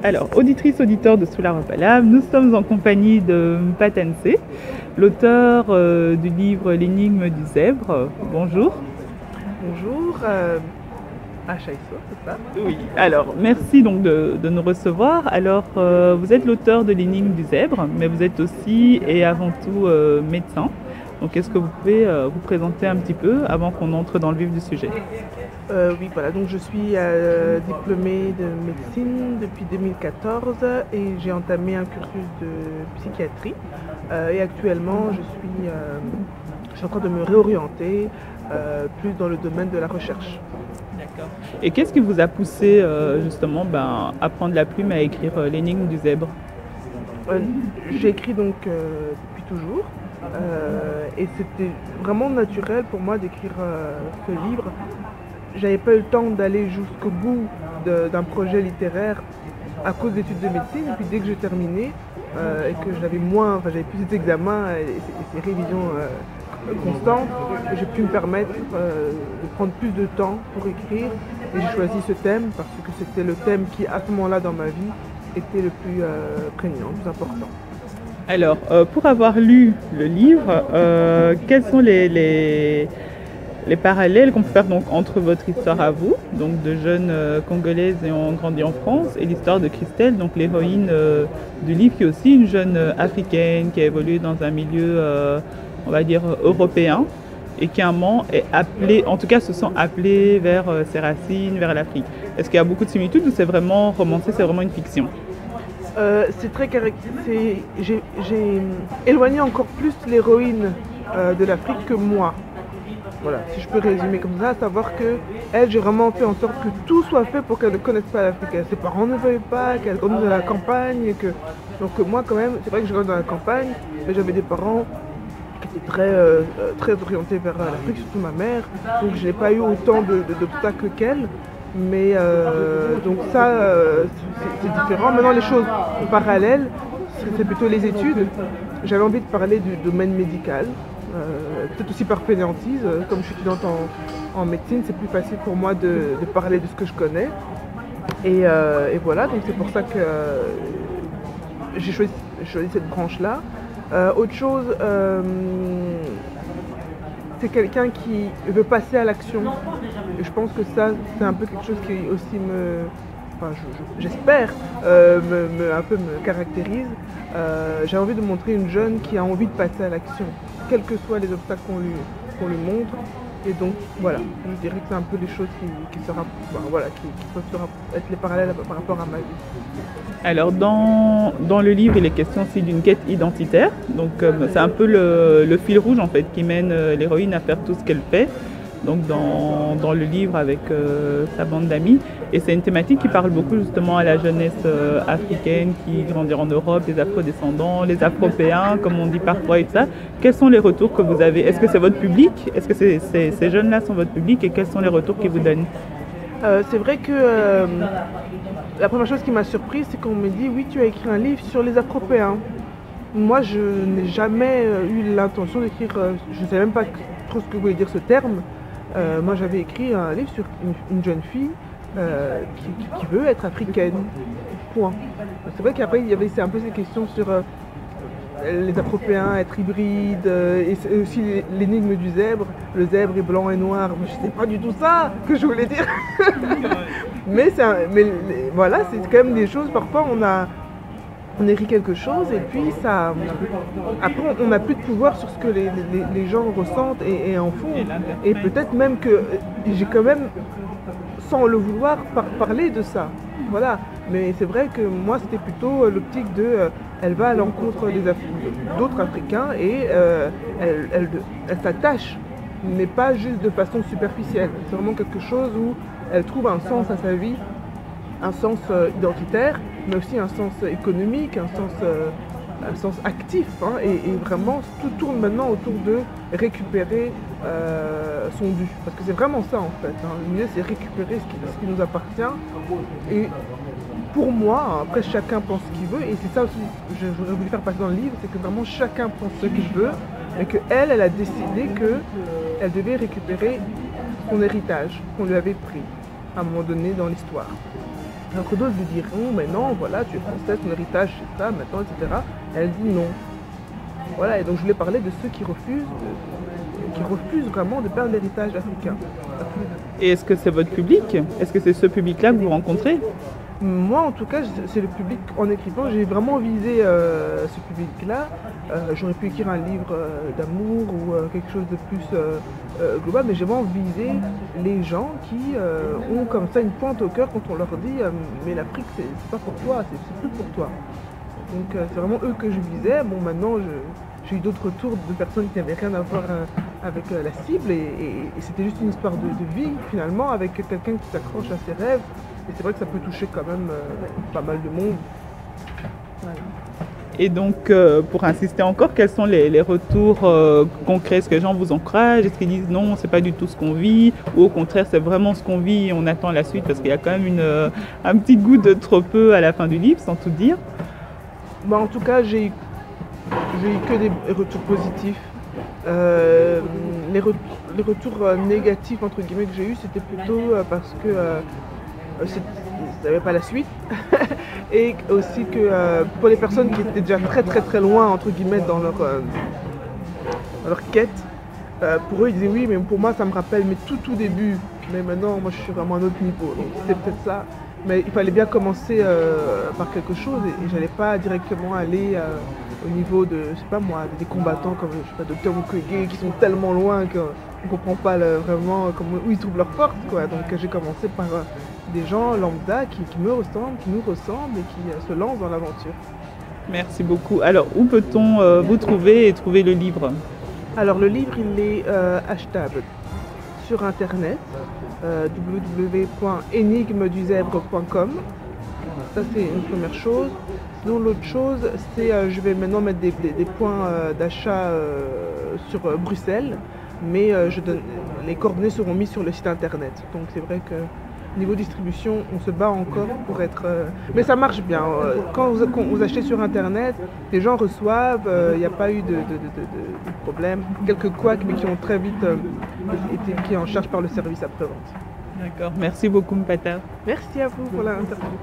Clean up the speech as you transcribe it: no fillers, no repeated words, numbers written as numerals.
Alors, auditrice, auditeur de Sous la Repalable, nous sommes en compagnie de Mpatanse, l'auteur du livre L'énigme du zèbre. Bonjour. Bonjour, Achaïso, c'est ça? Oui, alors merci donc de nous recevoir. Alors, vous êtes l'auteur de L'énigme du zèbre, mais vous êtes aussi et avant tout médecin. Donc, est-ce que vous pouvez vous présenter un petit peu avant qu'on entre dans le vif du sujet? Oui, voilà, donc je suis diplômée de médecine depuis 2014 et j'ai entamé un cursus de psychiatrie. Et actuellement, je suis en train de me réorienter plus dans le domaine de la recherche. D'accord. Et qu'est-ce qui vous a poussé justement à prendre la plume à écrire L'énigme du zèbre? J'écris donc depuis toujours et c'était vraiment naturel pour moi d'écrire ce livre. J'avais pas eu le temps d'aller jusqu'au bout d'un projet littéraire à cause d'études de médecine. Et puis dès que j'ai terminé et que j'avais plus d'examens et ces révisions constantes, j'ai pu me permettre de prendre plus de temps pour écrire. Et j'ai choisi ce thème parce que c'était le thème qui, à ce moment-là dans ma vie, était le plus prégnant, le plus important. Alors, pour avoir lu le livre, quels sont les parallèles qu'on peut faire donc entre votre histoire à vous, donc de jeunes congolaises ayant grandi en France, et l'histoire de Christelle, donc l'héroïne du livre, qui est aussi une jeune africaine qui a évolué dans un milieu, on va dire, européen, et qui à un moment est appelée, en tout cas se sent appelée vers ses racines, vers l'Afrique. Est-ce qu'il y a beaucoup de similitudes ou c'est vraiment romancé, c'est vraiment une fiction? C'est très caractéristique. J'ai éloigné encore plus l'héroïne de l'Afrique que moi. Voilà, si je peux résumer comme ça, à savoir que elle, j'ai vraiment fait en sorte que tout soit fait pour qu'elle ne connaisse pas l'Afrique. Ses parents ne veuillent pas, qu'elle grandisse dans la campagne. Donc moi quand même, c'est vrai que je grandis dans la campagne, mais j'avais des parents qui étaient très orientés vers l'Afrique, surtout ma mère. Donc je n'ai pas eu autant d'obstacles qu'elle. Mais donc ça, c'est différent. Maintenant, les choses parallèles, c'est plutôt les études. J'avais envie de parler du domaine médical, peut-être aussi par fainéantise. Comme je suis étudiante en médecine, c'est plus facile pour moi de parler de ce que je connais. Et voilà, donc c'est pour ça que j'ai choisi cette branche-là. Autre chose, c'est quelqu'un qui veut passer à l'action. Et je pense que ça, c'est un peu quelque chose qui aussi j'espère, un peu me caractérise. J'ai envie de montrer une jeune qui a envie de passer à l'action, quels que soient les obstacles qu'on lui montre. Et donc voilà, je dirais que c'est un peu les choses qui peuvent être les parallèles par rapport à ma vie. Alors dans le livre, il est question aussi d'une quête identitaire. Donc c'est un peu le fil rouge en fait qui mène l'héroïne à faire tout ce qu'elle fait. Donc dans le livre avec sa bande d'amis. Et c'est une thématique qui parle beaucoup justement à la jeunesse africaine qui grandit en Europe, les afro-descendants, les afropéens, comme on dit parfois et tout ça. Quels sont les retours que vous avez? Est-ce que c'est votre public? Est-ce que ces jeunes-là sont votre public? Et quels sont les retours qu'ils vous donnent? C'est vrai que la première chose qui m'a surprise, c'est qu'on me dit oui, tu as écrit un livre sur les Afropéens. Moi, je n'ai jamais eu l'intention d'écrire, je ne sais même pas trop ce que voulait dire ce terme. Moi, j'avais écrit un livre sur une jeune fille qui veut être africaine. Point. C'est vrai qu'après, c'est un peu ces questions sur les Afropéens, être hybrides, et aussi l'énigme du zèbre. Le zèbre est blanc et noir. Mais je sais pas du tout ça que je voulais dire. mais voilà, c'est quand même des choses. Parfois, on écrit quelque chose et puis après on n'a plus de pouvoir sur ce que les gens ressentent et en font. Et peut-être même que j'ai quand même, sans le vouloir, parler de ça. Voilà. Mais c'est vrai que moi c'était plutôt l'optique elle va à l'encontre d'autres Africains et elle s'attache, mais pas juste de façon superficielle. C'est vraiment quelque chose où elle trouve un sens à sa vie, un sens identitaire, mais aussi un sens économique, un sens actif. Hein, et vraiment, tout tourne maintenant autour de récupérer son dû. Parce que c'est vraiment ça en fait. Hein. Le mieux, c'est récupérer ce qui nous appartient. Et pour moi, après chacun pense ce qu'il veut, et c'est ça aussi que j'aurais voulu faire passer dans le livre, c'est que vraiment chacun pense ce qu'il veut, mais qu'elle a décidé qu'elle devait récupérer son héritage qu'on lui avait pris à un moment donné dans l'histoire. Alors que d'autres lui diront, mais non, voilà, tu es française, ton héritage c'est ça, maintenant, etc. Et elle dit non. Voilà, et donc je voulais parler de ceux qui refusent vraiment de perdre l'héritage africain. Et est-ce que c'est votre public? Est-ce que c'est ce public-là que vous rencontrez? Moi, en tout cas, c'est le public en écrivant. J'ai vraiment visé ce public-là. J'aurais pu écrire un livre d'amour ou quelque chose de plus global, mais j'ai vraiment visé les gens qui ont comme ça une pointe au cœur quand on leur dit mais l'Afrique, c'est pas pour toi, c'est plus pour toi. Donc c'est vraiment eux que je visais. Bon, maintenant, j'ai eu d'autres retours de personnes qui n'avaient rien à voir avec la cible et c'était juste une histoire de vie finalement avec quelqu'un qui s'accroche à ses rêves. Et c'est vrai que ça peut toucher quand même pas mal de monde. Voilà. Et donc, pour insister encore, quels sont les retours concrets? Est-ce que les gens vous encouragent? Est-ce qu'ils disent non, c'est pas du tout ce qu'on vit? Ou au contraire, c'est vraiment ce qu'on vit et on attend la suite? Parce qu'il y a quand même un petit goût de trop peu à la fin du livre, sans tout dire. Bon, en tout cas, j'ai eu que des retours positifs. Les retours négatifs, entre guillemets, que j'ai eu, c'était plutôt parce que ils n'avaient pas la suite. Et aussi que pour les personnes qui étaient déjà très très très loin, entre guillemets, dans leur quête, pour eux, ils disaient oui, mais pour moi, ça me rappelle mes tout début. Mais maintenant, moi, je suis vraiment à un autre niveau. Donc, c'était peut-être ça. Mais il fallait bien commencer par quelque chose et j'allais pas directement aller au niveau de, je sais pas moi, des combattants comme, je sais pas, Dr Mukwege qui sont tellement loin qu'on ne comprend pas vraiment où ils trouvent leur force, quoi. Donc j'ai commencé par des gens lambda qui me ressemblent, qui nous ressemblent et qui se lancent dans l'aventure. Merci beaucoup. Alors, où peut-on vous trouver et trouver le livre? Alors le livre, il est achetable sur internet, www.enigmeduzèbre.com. Ça c'est une première chose. Sinon l'autre chose, c'est je vais maintenant mettre des points d'achat sur Bruxelles, mais les coordonnées seront mises sur le site internet. Donc c'est vrai que niveau distribution, on se bat encore pour être... Mais ça marche bien. Quand vous achetez sur internet, les gens reçoivent, il n'y a pas eu de problème. Quelques couacs, mais qui ont très vite été pris en charge par le service après-vente. D'accord. Merci beaucoup, Mpata. Merci à vous pour l'interview.